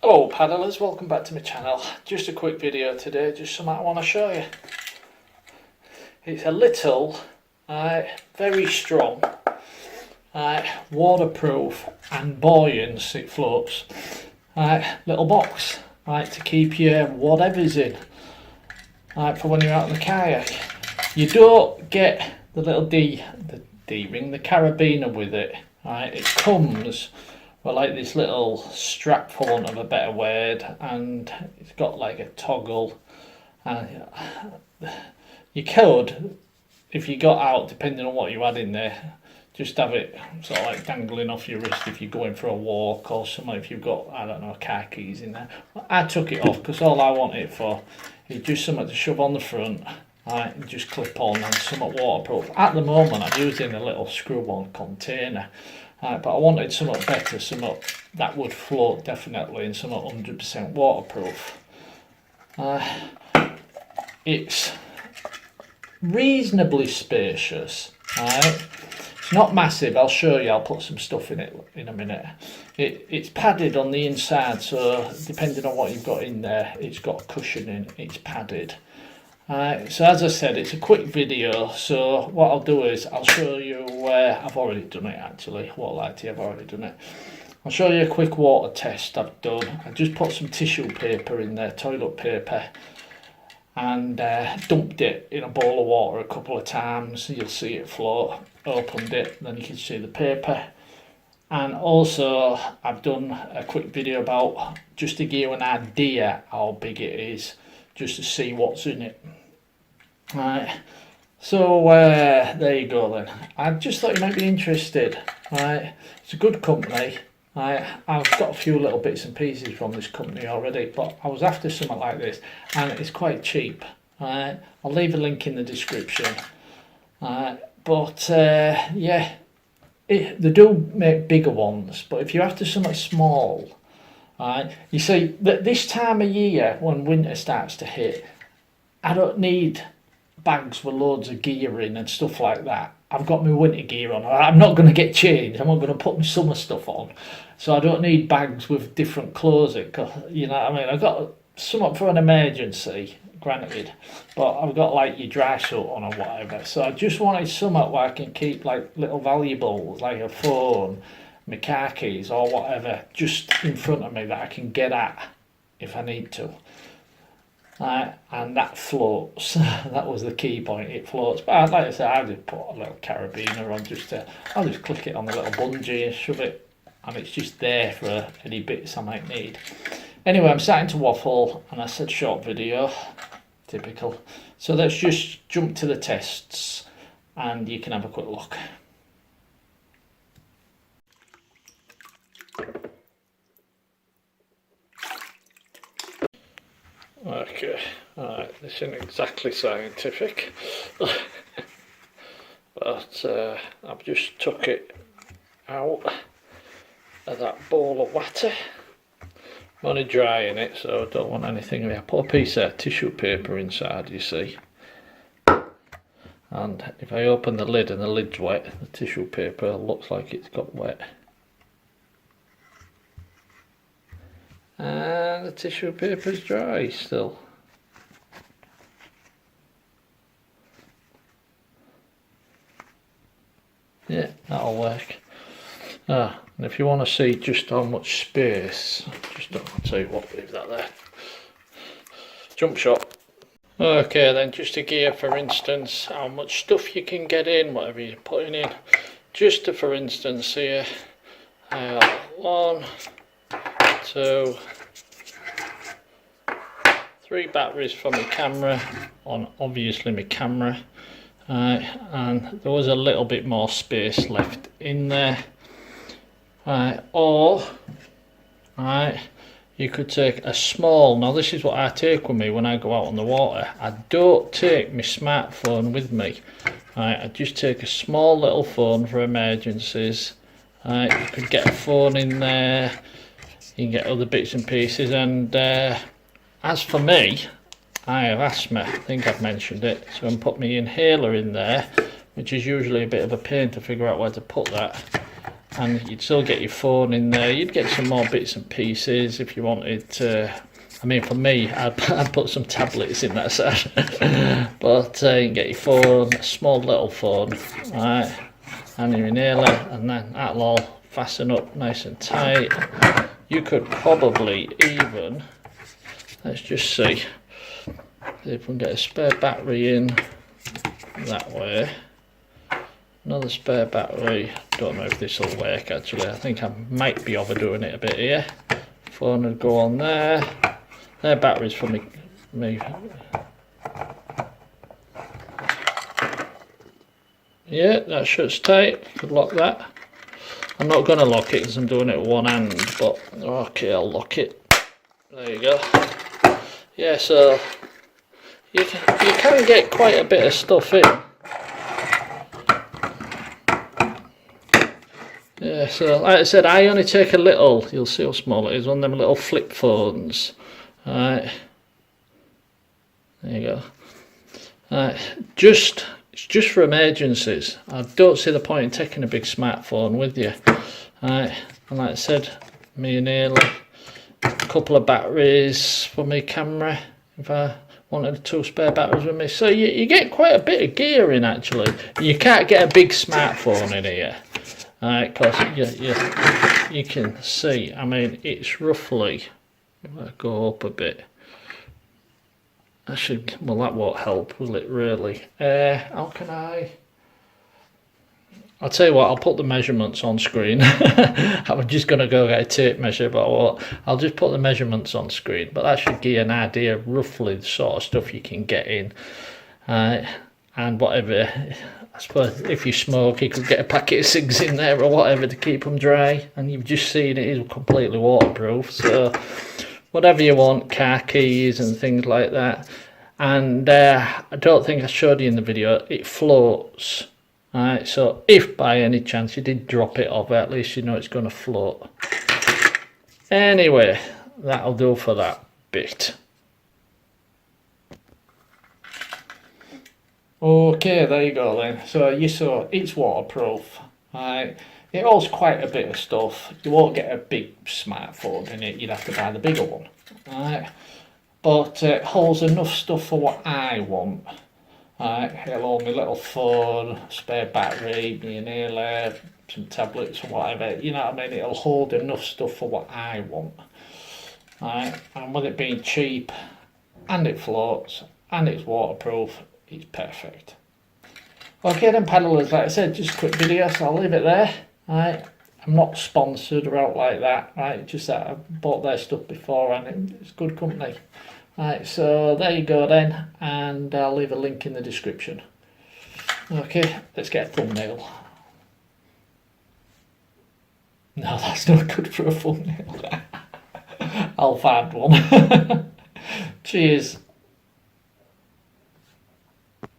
Hello paddlers, welcome back to my channel. Just a quick video today, just something I want to show you. It's a little, very strong, waterproof and buoyant, it floats, little box, to keep your whatever's in, for when you're out in the kayak. You don't get the little D-ring, the carabiner with it, it comes well, like this little strap, for want of a better word, and it's got like a toggle. And you could, if you got out, depending on what you had in there, just have it sort of like dangling off your wrist if you're going for a walk or something. If you've got, I don't know, car keys in there. I took it off because all I wanted it for is just something to shove on the front, and just clip on, and somewhat waterproof. At the moment, I'm using a little screw-on container. But I wanted something better, something that would float definitely, and something 100% waterproof. It's reasonably spacious, It's not massive. I'll show you. I'll put some stuff in it in a minute. It's padded on the inside, so depending on what you've got in there, it's got cushioning. It's padded. So as I said, it's a quick video, so what I'll do is I'll show you I've already done it actually, I've already done it. I'll show you a quick water test I've done. I just put some tissue paper in there, toilet paper, and dumped it in a bowl of water a couple of times. You'll see it float. Opened it, then you can see the paper. And also I've done a quick video about, just to give you an idea how big it is, just to see what's in it. So there you go then. I just thought you might be interested. It's a good company. I've got a few little bits and pieces from this company already, but I was after something like this, and it's quite cheap. I'll leave a link in the description. Yeah, they do make bigger ones, but if you're after something small, you see that this time of year when winter starts to hit, I don't need bags with loads of gear in and stuff like that. I've got my winter gear on. I'm not going to get changed. I'm not going to put my summer stuff on, so I don't need bags with different clothes in. Cause, you know what I mean? I've got something for an emergency, granted, but I've got like your dry suit on or whatever. So I just wanted something where I can keep like little valuables, like a phone, my car keys or whatever, just in front of me that I can get at if I need to. And that floats. That was the key point. It floats. But like I said, I just put a little carabiner on. I'll just click it on the little bungee and shove it, and it's just there for any bits I might need. Anyway, I'm starting to waffle, and I said short video, typical. So let's just jump to the tests, and you can have a quick look. Okay, alright, this isn't exactly scientific, but I've just took it out of that bowl of water. I'm only drying it, so I don't want anything. I put a piece of tissue paper inside, you see, and if I open the lid and the lid's wet, the tissue paper looks like it's got wet. And the tissue paper's dry still. Yeah, that'll work. And if you want to see just how much space, I'll tell you what, leave that there. Jump shot. Okay then, just to give, for instance, how much stuff you can get in, whatever you're putting in. Just to, for instance, here, I have 1, 2, 3 batteries for my camera, on obviously my camera, and there was a little bit more space left in there, or you could take a small, now this is what I take with me when I go out on the water. I don't take my smartphone with me, I just take a small little phone for emergencies. You could get a phone in there, you can get other bits and pieces, and as for me, I have asthma, I think I've mentioned it, so I'm put my inhaler in there, which is usually a bit of a pain to figure out where to put that. and you'd still get your phone in there. You'd get some more bits and pieces if you wanted to. I mean, for me, I'd put some tablets in that side. But you can get your phone, a small little phone, right, and your inhaler, and then that'll all fasten up nice and tight. You could probably even, let's just see if we can get a spare battery in that way. Another spare battery. Don't know if this will work actually. I think I might be overdoing it a bit here. Phone would go on there. They're batteries for me. Yeah, that shuts tight. Could lock that. I'm not going to lock it because I'm doing it with one hand, but okay, I'll lock it. There you go. Yeah, so you can get quite a bit of stuff in. Yeah, so like I said, I only take a little. You'll see how small it is. One of them little flip phones. Alright, there you go. Alright, it's just for emergencies. I don't see the point in taking a big smartphone with you. Alright, and like I said, me inhaler, a couple of batteries for my camera if I wanted 2 spare batteries with me. So you get quite a bit of gear in actually. You can't get a big smartphone in here. Alright, because you can see, I mean, it's roughly, I'll go up a bit. Well, that won't help, will it really? How can I'll tell you what, I'll put the measurements on screen. I'm just going to go get a tape measure, but I'll just put the measurements on screen. But that should give you an idea of roughly the sort of stuff you can get in. And whatever, I suppose if you smoke, you could get a packet of cigs in there or whatever to keep them dry. And you've just seen it is completely waterproof. So whatever you want, car keys and things like that. And I don't think I showed you in the video, it floats. Alright, so if by any chance you did drop it off, at least you know it's going to float. Anyway, that'll do for that bit. Okay, there you go then. So you saw it's waterproof. Alright, it holds quite a bit of stuff. You won't get a big smartphone in it, you'd have to buy the bigger one. Alright, but it holds enough stuff for what I want. Alright, it'll hold my little phone, spare battery, my inhaler, some tablets or whatever, you know what I mean? It'll hold enough stuff for what I want. Alright, and with it being cheap, and it floats, and it's waterproof, it's perfect. Okay then paddlers, like I said, just a quick video, so I'll leave it there. Alright, I'm not sponsored or out like that, right? Just that I bought their stuff before and it's good company. Right, so there you go then, and I'll leave a link in the description. Okay, let's get a thumbnail. No, that's not good for a thumbnail. I'll find one. Cheers.